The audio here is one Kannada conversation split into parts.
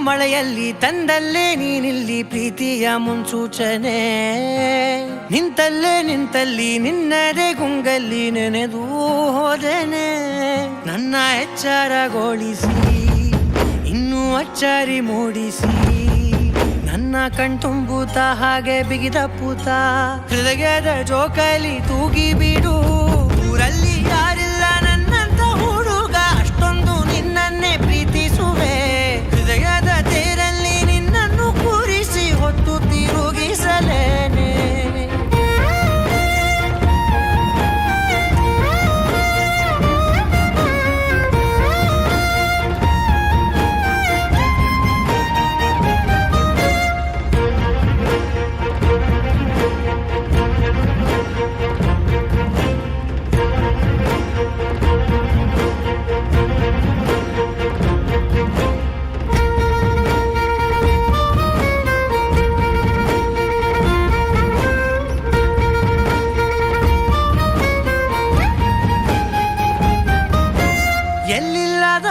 ಮಳೆಯಲ್ಲಿ ತಂದಲ್ಲೇ ನೀನಿಲ್ಲಿ ಪ್ರೀತಿಯ ಮುನ್ಸೂಚನೆ, ನಿಂತಲ್ಲಿ ನಿನ್ನದೇ ಗುಂಗಲ್ಲಿ ನೆನೆದು ಹೋದೆನೆ. ನನ್ನ ಎಚ್ಚರಗೊಳಿಸಿ ಇನ್ನೂ ಅಚ್ಚರಿ ಮೂಡಿಸಿ, ನನ್ನ ಕಣ್ತುಂಬುತ್ತ ಹಾಗೆ ಬಿಗಿದ ಪೂತ ಹೃದಯದ ಜೋಕಾಲಿ ತೂಗಿ ಬಿಡು. ಊರಲ್ಲಿ ಯಾರಿಲ್ಲ ನನ್ನಂತ ಹುಡುಗ, ಅಷ್ಟೊಂದು ನಿನ್ನನ್ನೇ ಪ್ರೀತಿಸುವೆ. ಹೃದಯದ ತೇರಲ್ಲಿ ನಿನ್ನನ್ನು ಕೂರಿಸಿ ಹೊತ್ತು ತಿರುಗಿಸಲೇನೆ. ಎಲ್ಲಿಲ್ಲದ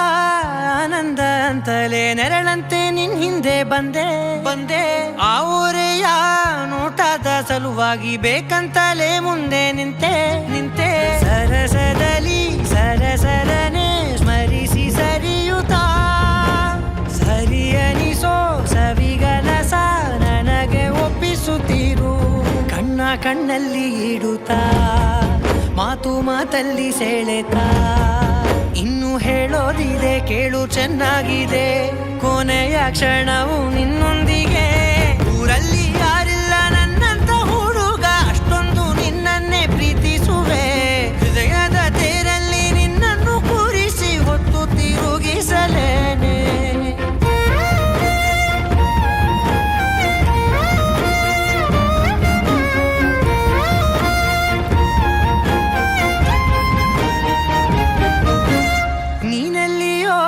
ಆನಂದ ಅಂತಲೇ ನೆರಳಂತೆ ನಿನ್ ಹಿಂದೆ ಬಂದೆ. ಆ ಊರೆಯ ನೋಟದ ಸಲುವಾಗಿ ಬೇಕಂತಲೇ ಮುಂದೆ ನಿಂತೆ. ಸರಸದಲ್ಲಿ ಸರಸರನೆ ಸ್ಮರಿಸಿ ಸರಿಯುತ್ತಾ, ಸರಿಯನಿಸೋ ಸವಿಗನಸ ನನಗೆ ಒಪ್ಪಿಸುತ್ತೀರು. ಕಣ್ಣಲ್ಲಿ ಇಡುತ್ತಾ, ಮಾತಲ್ಲಿ ಸೆಳೆತಾ, ಇನ್ನು ಹೇಳೋದಿದೆ ಕೇಳು ಚೆನ್ನಾಗಿದೆ. ಕೊನೆಯ ಕ್ಷಣವು ನಿನ್ನೊಂದಿಗೆ. ಊರಲ್ಲಿ ಯಾರಿಲ್ಲ ನನ್ನಂತ ಹುಡುಗ, ಅಷ್ಟೊಂದು ನಿನ್ನನ್ನೇ ಪ್ರೀತಿಸುವೆ. ಹೃದಯದ ತೇರಲ್ಲಿ ನಿನ್ನನ್ನು ಕೂರಿಸಿ ಹೊತ್ತು ತಿರುಗಿಸಲೇನೆ. ನೀನೆಲ್ಲಿಯೋ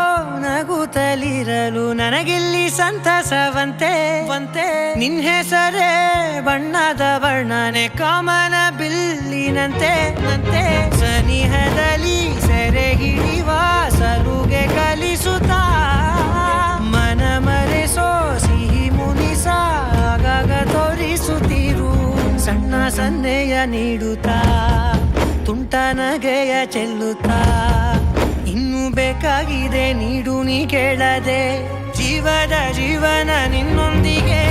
ನಗುತ್ತಲಿರಲು ನನಗಿಲ್ಲಿ ಸಂತಸವಂತೆ. ನಿನ್ ಹೆಸರೇ ಬಣ್ಣದ ವರ್ಣನೆ ಕಾಮನ ಬಿಲ್ಲಿನಂತೆ. ಸನಿಹದಲ್ಲಿ ಸೆರೆ ಹಿಡಿಯುವ ಸಲುಗೆ ಕಲಿಸುತ್ತಾ, ಮನ ಮರೆಸೋ ಸಿಹಿ ಮುನಿಸ ಆಗಾಗ ತೋರಿಸುತ್ತೀರು. ಸಣ್ಣ ಸನ್ನೆಯ ನೀಡುತ್ತಾ, ತುಂಟ ನಗೆಯ ಚೆಲ್ಲುತ್ತಾ, ಇನ್ನು ಬೇಕಾಗಿದೆ ನೀಡು ನೀ ಕೇಳದೆ. ಜೀವನ ನಿನ್ನೊಂದಿಗೆ.